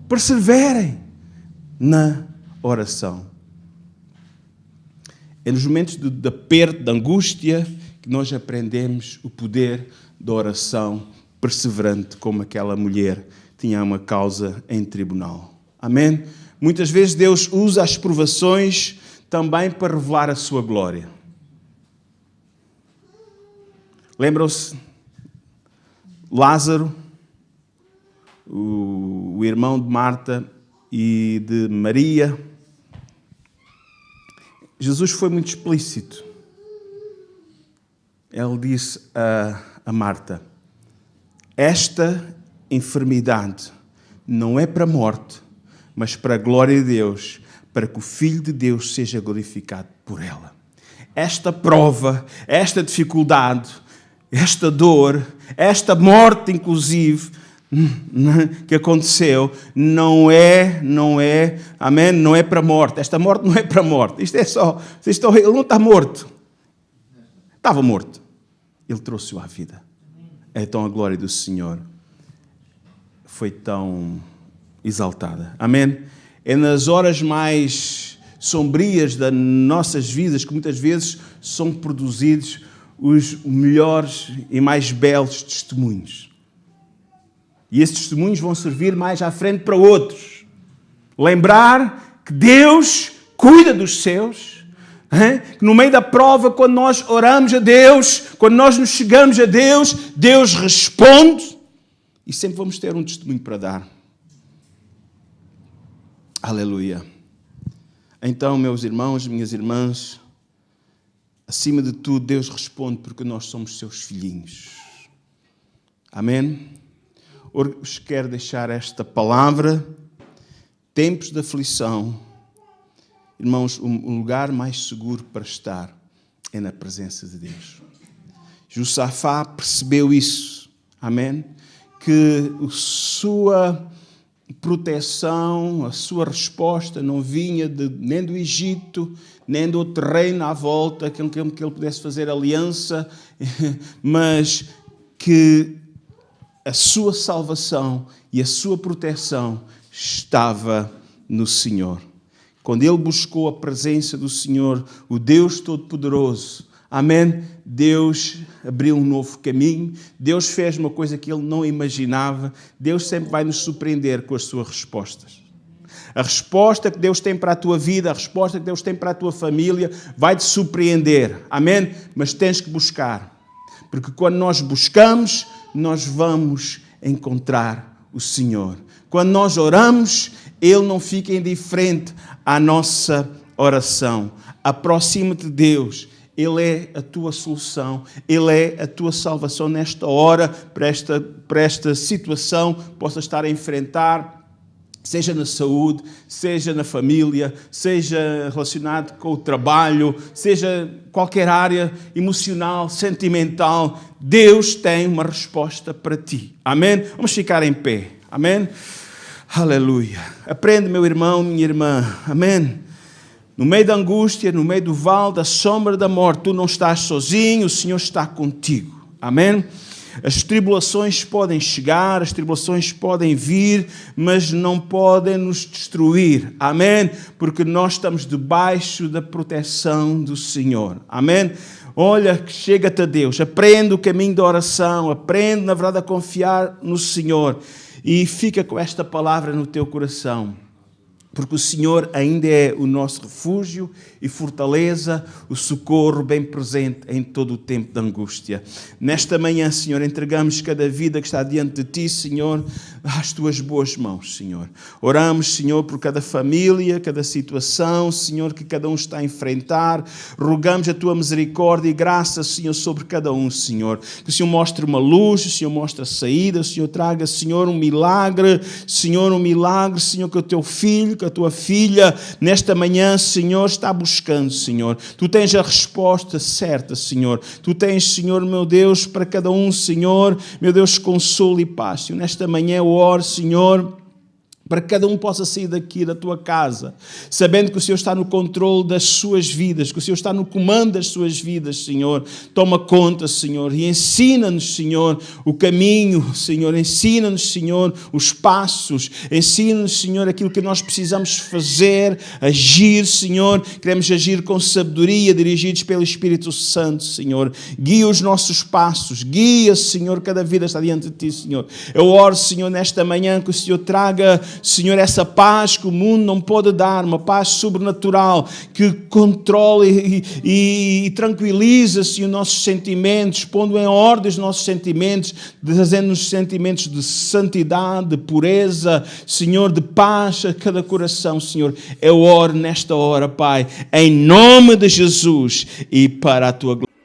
perseverem na oração. É nos momentos de aperto, de angústia, que nós aprendemos o poder da oração perseverante, como aquela mulher tinha uma causa em tribunal. Amém? Muitas vezes Deus usa as provações também para revelar a sua glória. Lembram-se? Lázaro, o irmão de Marta e de Maria. Jesus foi muito explícito. ele disse a Marta: esta enfermidade não é para a morte, mas para a glória de Deus, para que o Filho de Deus seja glorificado por ela. Esta prova, esta dificuldade, esta dor, esta morte, inclusive, que aconteceu, não é, amém? Não é para a morte. Esta morte não é para a morte. Isto é só, ele não está morto. Estava morto. Ele trouxe-o à vida. Então a glória do Senhor foi tão exaltada. Amém? É nas horas mais sombrias das nossas vidas que muitas vezes são produzidos os melhores e mais belos testemunhos. E esses testemunhos vão servir mais à frente para outros. Lembrar que Deus cuida dos seus. Que no meio da prova, quando nós oramos a Deus, quando nós nos chegamos a Deus, Deus responde. E sempre vamos ter um testemunho para dar. Aleluia. Então, meus irmãos, minhas irmãs, acima de tudo, Deus responde porque nós somos seus filhinhos. Amém? Hoje quero deixar esta palavra. Tempos de aflição. Irmãos, o lugar mais seguro para estar é na presença de Deus. Josafá percebeu isso. Amém? Que a sua proteção, a sua resposta não vinha nem do Egito, nem do outro reino à volta, que ele pudesse fazer aliança, mas que a sua salvação e a sua proteção estava no Senhor. Quando ele buscou a presença do Senhor, o Deus Todo-Poderoso, amém? Deus abriu um novo caminho, Deus fez uma coisa que ele não imaginava. Deus sempre vai nos surpreender com as suas respostas. A resposta que Deus tem para a tua vida, a resposta que Deus tem para a tua família, vai te surpreender, amém? Mas tens que buscar, porque quando nós buscamos, nós vamos encontrar o Senhor. Quando nós oramos, Ele não fica indiferente à nossa oração. Aproxima-te de Deus. Ele é a tua solução. Ele é a tua salvação nesta hora, para esta situação que possas estar a enfrentar, seja na saúde, seja na família, seja relacionado com o trabalho, seja qualquer área emocional, sentimental. Deus tem uma resposta para ti. Amém? Vamos ficar em pé. Amém? Aleluia. Aprende, meu irmão, minha irmã. Amém? No meio da angústia, no meio do vale da sombra da morte, tu não estás sozinho, o Senhor está contigo. Amém? As tribulações podem chegar, as tribulações podem vir, mas não podem nos destruir. Amém? Porque nós estamos debaixo da proteção do Senhor. Amém? Olha, chega-te a Deus, aprende o caminho da oração, aprende, na verdade, a confiar no Senhor. E fica com esta palavra no teu coração. Porque o Senhor ainda é o nosso refúgio e fortaleza, o socorro bem presente em todo o tempo de angústia. Nesta manhã, Senhor, entregamos cada vida que está diante de Ti, Senhor, às Tuas boas mãos, Senhor. Oramos, Senhor, por cada família, cada situação, Senhor, que cada um está a enfrentar. Rogamos a Tua misericórdia e graça, Senhor, sobre cada um, Senhor. Que o Senhor mostre uma luz, o Senhor mostre a saída, o Senhor traga, Senhor, um milagre, Senhor, que o Teu filho, que a Tua filha, nesta manhã, Senhor, está buscando, Senhor. Tu tens a resposta certa, Senhor. Tu tens, Senhor, meu Deus, para cada um, Senhor, meu Deus, consolo e paz. Senhor, nesta manhã eu oro, Senhor, para que cada um possa sair daqui da tua casa, sabendo que o Senhor está no controle das suas vidas, que o Senhor está no comando das suas vidas, Senhor. Toma conta, Senhor, e ensina-nos, Senhor, o caminho, Senhor. Ensina-nos, Senhor, os passos. Ensina-nos, Senhor, aquilo que nós precisamos fazer, agir, Senhor. Queremos agir com sabedoria, dirigidos pelo Espírito Santo, Senhor. Guia os nossos passos. Guia, Senhor, cada vida está diante de Ti, Senhor. Eu oro, Senhor, nesta manhã, que o Senhor traga, Senhor, essa paz que o mundo não pode dar, uma paz sobrenatural que controla e tranquiliza, Senhor, nossos sentimentos, pondo em ordem os nossos sentimentos, trazendo-nos sentimentos de santidade, de pureza, Senhor, de paz a cada coração, Senhor. Eu oro nesta hora, Pai, em nome de Jesus e para a Tua glória.